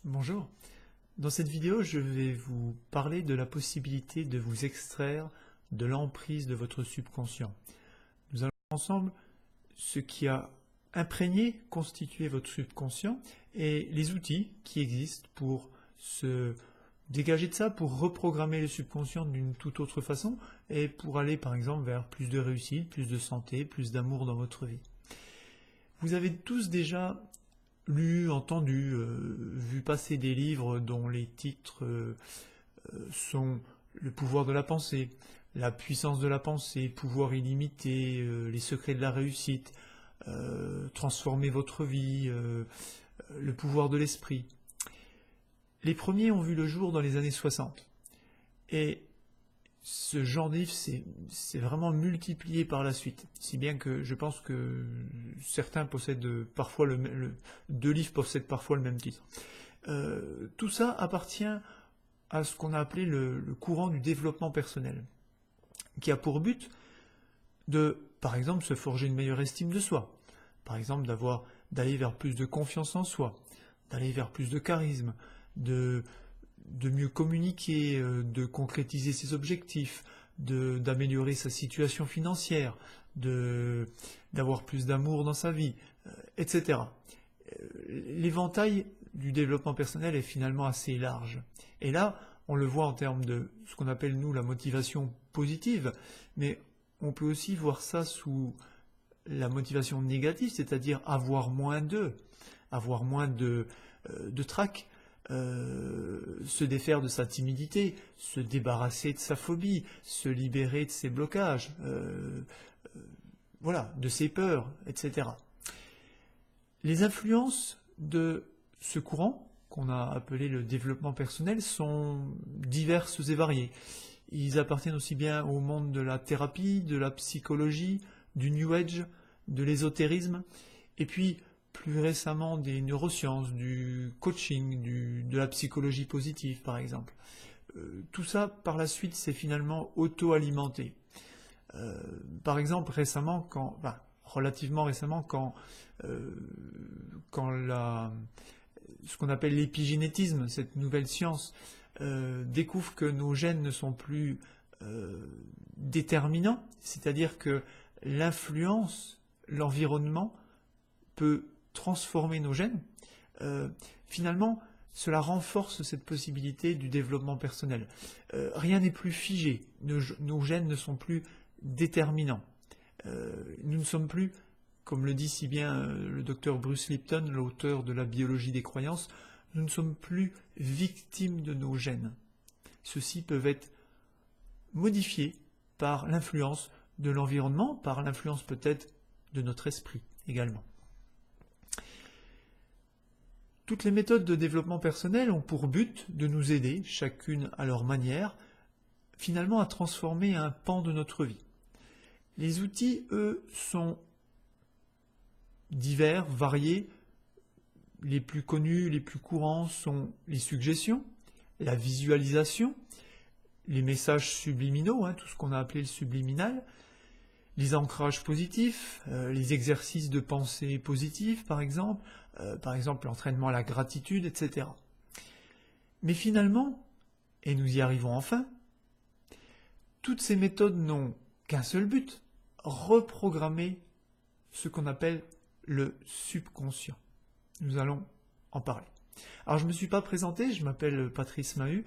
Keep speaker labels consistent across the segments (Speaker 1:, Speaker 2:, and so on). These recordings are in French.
Speaker 1: Bonjour, dans cette vidéo je vais vous parler de la possibilité de vous extraire de l'emprise de votre subconscient. Nous allons voir ensemble ce qui a imprégné, constitué votre subconscient et les outils qui existent pour se dégager de ça, pour reprogrammer le subconscient d'une toute autre façon et pour aller par exemple vers plus de réussite, plus de santé, plus d'amour dans votre vie. Vous avez tous déjà lu, entendu, vu passer des livres dont les titres sont Le pouvoir de la pensée, La puissance de la pensée, Pouvoir illimité, Les secrets de la réussite, Transformer votre vie, Le pouvoir de l'esprit. Les premiers ont vu le jour dans les années 60. Et ce genre de livre s'est vraiment multiplié par la suite, si bien que je pense que certains possèdent parfois deux livres possèdent parfois le même titre. Tout ça appartient à ce qu'on a appelé le courant du développement personnel, qui a pour but de, par exemple, se forger une meilleure estime de soi, par exemple d'aller vers plus de confiance en soi, d'aller vers plus de charisme, de mieux communiquer, de concrétiser ses objectifs, d'améliorer sa situation financière, d'avoir plus d'amour dans sa vie, etc. L'éventail du développement personnel est finalement assez large. Et là, on le voit en termes de ce qu'on appelle, nous, la motivation positive, mais on peut aussi voir ça sous la motivation négative, c'est-à-dire avoir moins de trac, se défaire de sa timidité, se débarrasser de sa phobie, se libérer de ses blocages, voilà, de ses peurs, etc. Les influences de ce courant, qu'on a appelé le développement personnel, sont diverses et variées. Ils appartiennent aussi bien au monde de la thérapie, de la psychologie, du New Age, de l'ésotérisme, et puis plus récemment des neurosciences, du coaching, de la psychologie positive par exemple. Tout ça par la suite s'est finalement auto-alimenté. Par exemple relativement récemment quand ce qu'on appelle l'épigénétisme, cette nouvelle science, découvre que nos gènes ne sont plus déterminants, c'est-à-dire que l'influence, l'environnement peut transformer nos gènes, finalement, cela renforce cette possibilité du développement personnel. Rien n'est plus figé, nos gènes ne sont plus déterminants. Nous ne sommes plus, comme le dit si bien le docteur Bruce Lipton, l'auteur de La biologie des croyances, nous ne sommes plus victimes de nos gènes. Ceux-ci peuvent être modifiés par l'influence de l'environnement, par l'influence peut-être de notre esprit également. Toutes les méthodes de développement personnel ont pour but de nous aider, chacune à leur manière, finalement à transformer un pan de notre vie. Les outils, eux, sont divers, variés. Les plus connus, les plus courants sont les suggestions, la visualisation, les messages subliminaux, tout ce qu'on a appelé le subliminal, les ancrages positifs, les exercices de pensée positive par exemple l'entraînement à la gratitude, etc. Mais finalement, et nous y arrivons enfin, toutes ces méthodes n'ont qu'un seul but, reprogrammer ce qu'on appelle le subconscient. Nous allons en parler. Alors je ne me suis pas présenté, je m'appelle Patrice Mahut,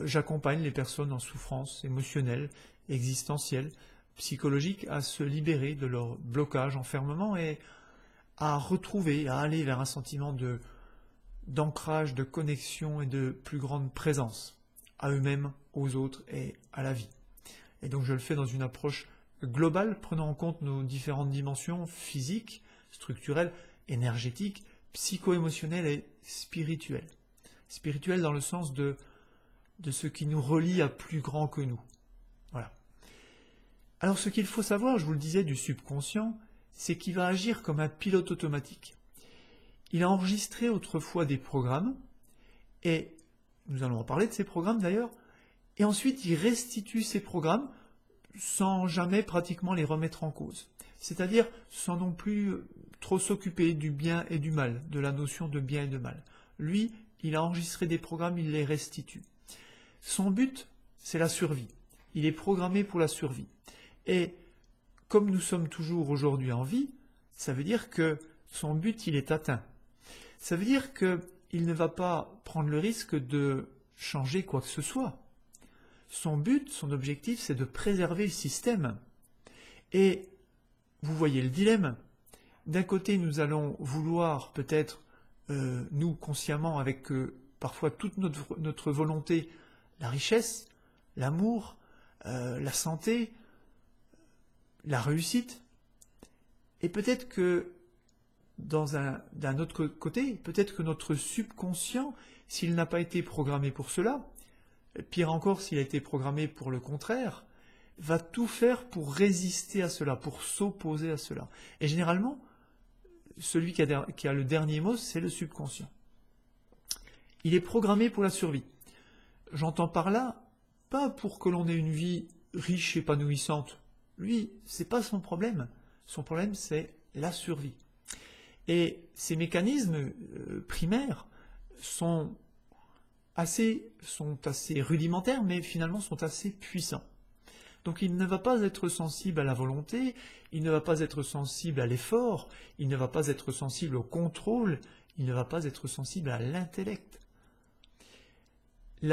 Speaker 1: j'accompagne les personnes en souffrance émotionnelle, existentielle, psychologique à se libérer de leur blocage, enfermement et à retrouver, à aller vers un sentiment d'ancrage, de connexion et de plus grande présence à eux-mêmes, aux autres et à la vie. Et donc je le fais dans une approche globale, prenant en compte nos différentes dimensions physiques, structurelles, énergétiques, psycho-émotionnelles et spirituelles. Spirituelles dans le sens de ce qui nous relie à plus grand que nous. Voilà. Alors ce qu'il faut savoir, je vous le disais, du subconscient, c'est qu'il va agir comme un pilote automatique. Il a enregistré autrefois des programmes, et nous allons en parler de ces programmes d'ailleurs, et ensuite il restitue ces programmes sans jamais pratiquement les remettre en cause. C'est-à-dire sans non plus trop s'occuper du bien et du mal, de la notion de bien et de mal. Lui, il a enregistré des programmes, il les restitue. Son but, c'est la survie. Il est programmé pour la survie. Et comme nous sommes toujours aujourd'hui en vie, ça veut dire que son but, il est atteint. Ça veut dire qu'il ne va pas prendre le risque de changer quoi que ce soit. Son but, son objectif, c'est de préserver le système. Et vous voyez le dilemme. D'un côté, nous allons vouloir peut-être, nous consciemment, avec parfois toute notre volonté, la richesse, l'amour, la santé, la réussite. Et peut-être que d'un autre côté, peut-être que notre subconscient, s'il n'a pas été programmé pour cela, pire encore s'il a été programmé pour le contraire, va tout faire pour résister à cela, pour s'opposer à cela. Et généralement, celui qui a le dernier mot, c'est le subconscient. Il est programmé pour la survie. J'entends par là, pas pour que l'on ait une vie riche, épanouissante. Lui, c'est pas son problème. Son problème, c'est la survie. Et ces mécanismes primaires sont assez rudimentaires, mais finalement sont assez puissants. Donc il ne va pas être sensible à la volonté, il ne va pas être sensible à l'effort, il ne va pas être sensible au contrôle, il ne va pas être sensible à l'intellect. Pour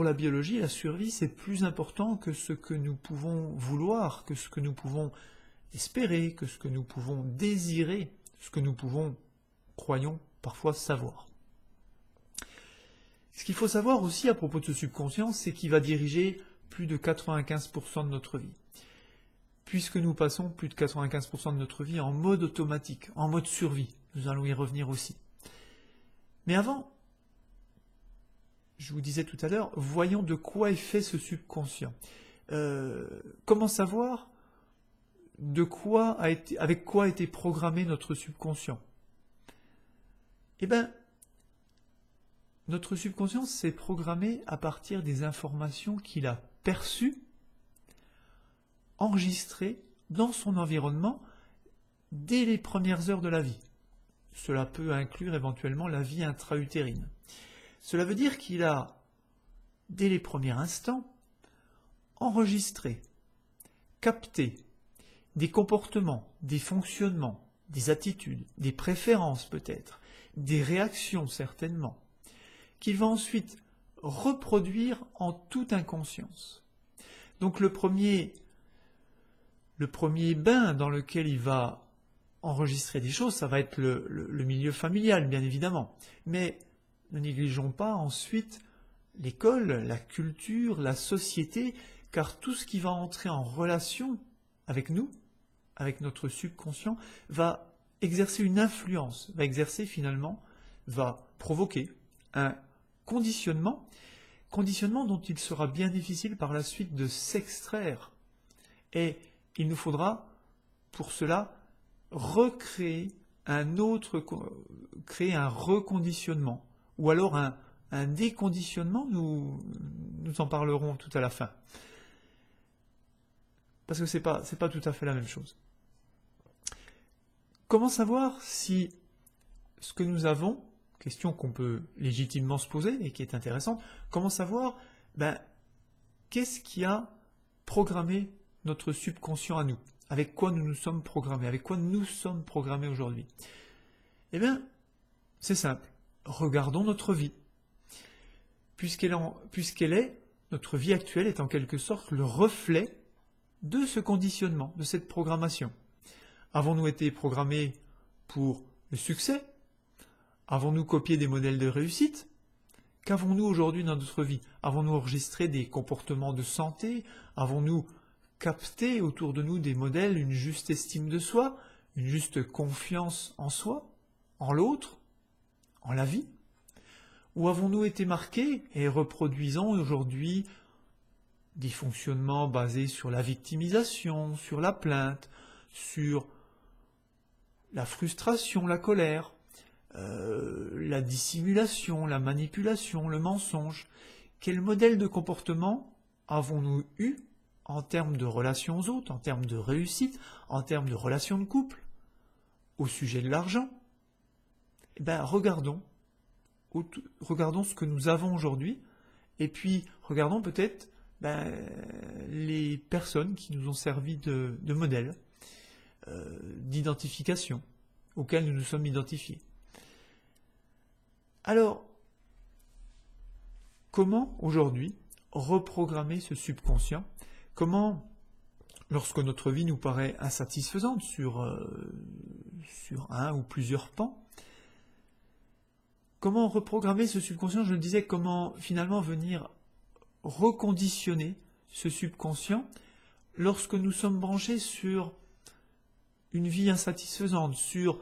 Speaker 1: la biologie, la survie, c'est plus important que ce que nous pouvons vouloir, que ce que nous pouvons espérer, que ce que nous pouvons désirer, ce que nous pouvons, croyons, parfois savoir. Ce qu'il faut savoir aussi à propos de ce subconscient, c'est qu'il va diriger plus de 95% de notre vie. Puisque nous passons plus de 95% de notre vie en mode automatique, en mode survie. Nous allons y revenir aussi. Mais avant, je vous disais tout à l'heure, voyons de quoi est fait ce subconscient. Comment savoir avec quoi a été programmé notre subconscient? Eh bien, notre subconscient s'est programmé à partir des informations qu'il a perçues, enregistrées dans son environnement dès les premières heures de la vie. Cela peut inclure éventuellement la vie intra-utérine. Cela veut dire qu'il a, dès les premiers instants, enregistré, capté des comportements, des fonctionnements, des attitudes, des préférences peut-être, des réactions certainement, qu'il va ensuite reproduire en toute inconscience. Donc le premier bain dans lequel il va enregistrer des choses, ça va être le milieu familial, bien évidemment. Mais ne négligeons pas ensuite l'école, la culture, la société, car tout ce qui va entrer en relation avec nous, avec notre subconscient, va exercer une influence, va provoquer un conditionnement dont il sera bien difficile par la suite de s'extraire. Et il nous faudra, pour cela, créer un reconditionnement, ou alors un déconditionnement, nous en parlerons tout à la fin. Parce que c'est pas tout à fait la même chose. Comment savoir si ce que nous avons, question qu'on peut légitimement se poser et qui est intéressante, comment savoir qu'est-ce qui a programmé notre subconscient à nous? Avec quoi nous nous sommes programmés? Avec quoi nous sommes programmés aujourd'hui? Eh bien, c'est simple. Regardons notre vie. Notre vie actuelle est en quelque sorte le reflet de ce conditionnement, de cette programmation. Avons-nous été programmés pour le succès? Avons-nous copié des modèles de réussite? Qu'avons-nous aujourd'hui dans notre vie? Avons-nous enregistré des comportements de santé? Avons-nous capté autour de nous des modèles, une juste estime de soi, une juste confiance en soi, en l'autre, en la vie? Ou avons-nous été marqués et reproduisons aujourd'hui des fonctionnements basés sur la victimisation, sur la plainte, sur la frustration, la colère, la dissimulation, la manipulation, le mensonge? Quel modèle de comportement avons-nous eu en termes de relations aux autres, en termes de réussite, en termes de relations de couple, au sujet de l'argent? Eh bien, regardons regardons ce que nous avons aujourd'hui, et puis regardons peut-être les personnes qui nous ont servi de modèle, d'identification, auxquelles nous nous sommes identifiés. Alors, comment aujourd'hui reprogrammer ce subconscient? Comment, lorsque notre vie nous paraît insatisfaisante sur un ou plusieurs pans, comment reprogrammer ce subconscient? Je le disais, comment finalement venir reconditionner ce subconscient lorsque nous sommes branchés sur une vie insatisfaisante, sur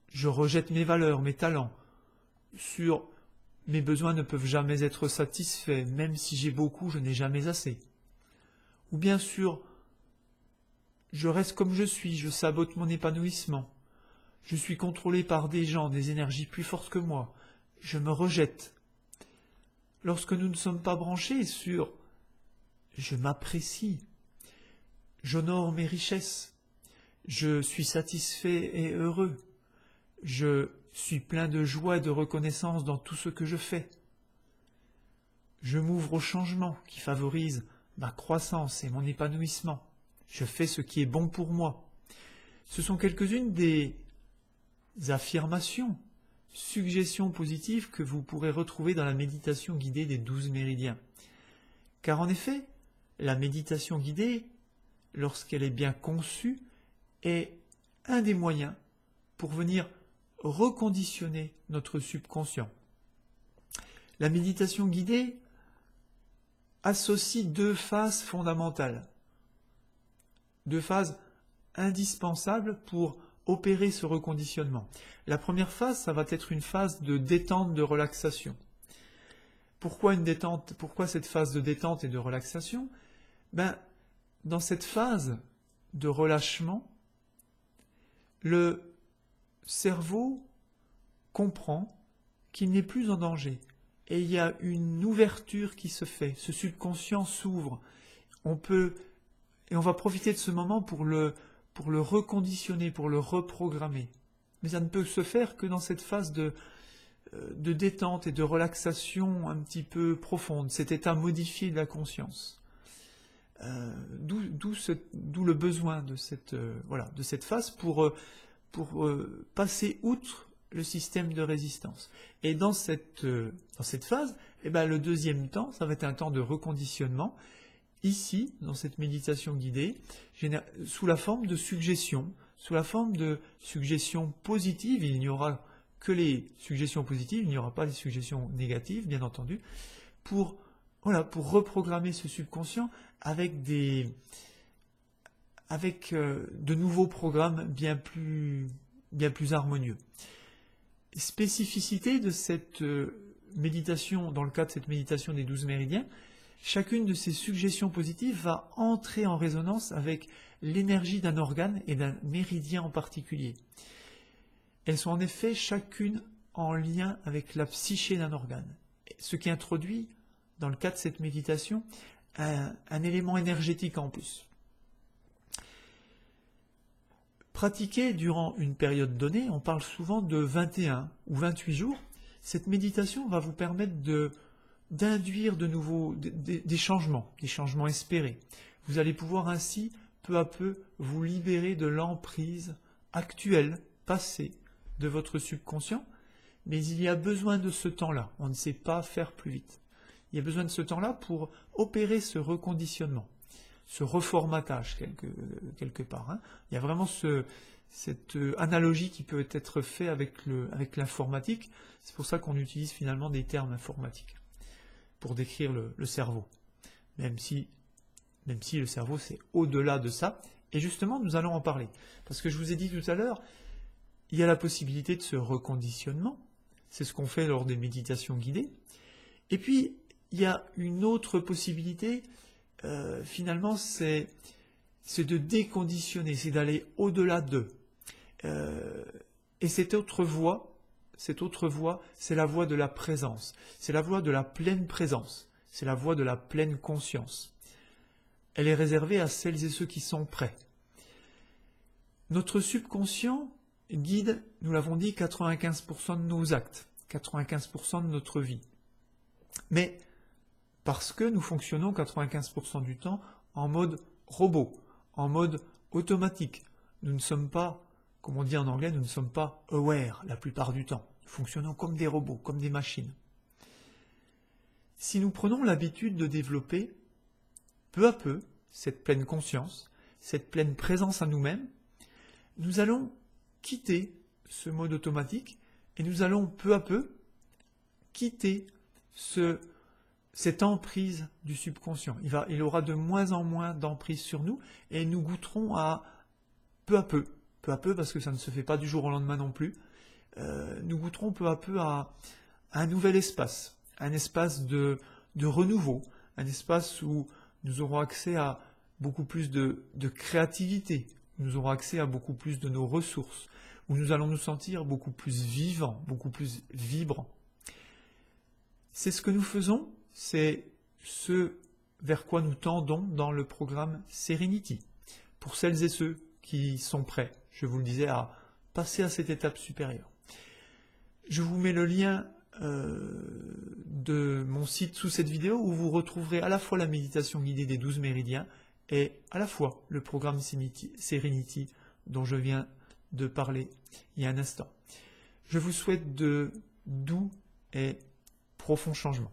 Speaker 1: je rejette mes valeurs, mes talents, sur mes besoins ne peuvent jamais être satisfaits, même si j'ai beaucoup, je n'ai jamais assez. Ou bien sûr, je reste comme je suis, je sabote mon épanouissement, je suis contrôlé par des gens, des énergies plus fortes que moi, je me rejette. Lorsque nous ne sommes pas branchés sur je m'apprécie, j'honore mes richesses, je suis satisfait et heureux, je suis plein de joie et de reconnaissance dans tout ce que je fais. Je m'ouvre au changement qui favorise ma croissance et mon épanouissement. Je fais ce qui est bon pour moi. Ce sont quelques-unes des affirmations, suggestions positives que vous pourrez retrouver dans la méditation guidée des 12 méridiens. Car en effet, la méditation guidée, lorsqu'elle est bien conçue, est un des moyens pour venir reconditionner notre subconscient. La méditation guidée associe deux phases fondamentales, deux phases indispensables pour opérer ce reconditionnement. La première phase, ça va être une phase de détente, de relaxation. Pourquoi une détente? Pourquoi cette phase de détente et de relaxation? Dans cette phase de relâchement, le cerveau comprend qu'il n'est plus en danger et il y a une ouverture qui se fait, ce subconscient s'ouvre. On va profiter de ce moment pour le reconditionner, pour le reprogrammer. Mais ça ne peut se faire que dans cette phase de détente et de relaxation un petit peu profonde, cet état modifié de la conscience. D'où le besoin de cette phase pour passer outre le système de résistance. Et dans cette phase, le deuxième temps, ça va être un temps de reconditionnement, ici, dans cette méditation guidée, sous la forme de suggestions, positives. Il n'y aura que les suggestions positives, il n'y aura pas les suggestions négatives, bien entendu, pour reprogrammer ce subconscient avec de nouveaux programmes bien plus harmonieux. Spécificité de cette méditation, dans le cadre de cette méditation des 12 méridiens, chacune de ces suggestions positives va entrer en résonance avec l'énergie d'un organe et d'un méridien en particulier. Elles sont en effet chacune en lien avec la psyché d'un organe, ce qui introduit, dans le cadre de cette méditation, un élément énergétique en plus. Pratiquée durant une période donnée, on parle souvent de 21 ou 28 jours, cette méditation va vous permettre d'induire de nouveau des changements espérés. Vous allez pouvoir ainsi, peu à peu, vous libérer de l'emprise actuelle, passée, de votre subconscient, mais il y a besoin de ce temps-là, on ne sait pas faire plus vite. Il y a besoin de ce temps-là pour opérer ce reconditionnement, ce reformatage quelque part. Il y a vraiment cette analogie qui peut être faite avec l'informatique. C'est pour ça qu'on utilise finalement des termes informatiques pour décrire le cerveau. Même si le cerveau c'est au-delà de ça. Et justement, nous allons en parler. Parce que je vous ai dit tout à l'heure, il y a la possibilité de ce reconditionnement. C'est ce qu'on fait lors des méditations guidées. Et puis, il y a une autre possibilité, finalement, c'est de déconditionner, c'est d'aller au-delà d'eux. Et cette autre voie, c'est la voie de la présence. C'est la voie de la pleine présence. C'est la voie de la pleine conscience. Elle est réservée à celles et ceux qui sont prêts. Notre subconscient guide, nous l'avons dit, 95% de nos actes. 95% de notre vie. Mais parce que nous fonctionnons 95% du temps en mode robot, en mode automatique. Nous ne sommes pas, comme on dit en anglais, nous ne sommes pas aware la plupart du temps. Nous fonctionnons comme des robots, comme des machines. Si nous prenons l'habitude de développer peu à peu cette pleine conscience, cette pleine présence à nous-mêmes, nous allons quitter ce mode automatique et nous allons peu à peu quitter cette emprise du subconscient. Il aura de moins en moins d'emprise sur nous et nous goûterons à peu à peu parce que ça ne se fait pas du jour au lendemain non plus, nous goûterons peu à peu à un nouvel espace, un espace de renouveau, un espace où nous aurons accès à beaucoup plus de créativité, nous aurons accès à beaucoup plus de nos ressources, où nous allons nous sentir beaucoup plus vivants, beaucoup plus vibrants. C'est ce que nous faisons, c'est ce vers quoi nous tendons dans le programme Serenity. Pour celles et ceux qui sont prêts, je vous le disais, à passer à cette étape supérieure. Je vous mets le lien de mon site sous cette vidéo où vous retrouverez à la fois la méditation guidée des 12 méridiens et à la fois le programme Serenity dont je viens de parler il y a un instant. Je vous souhaite de doux et profonds changements.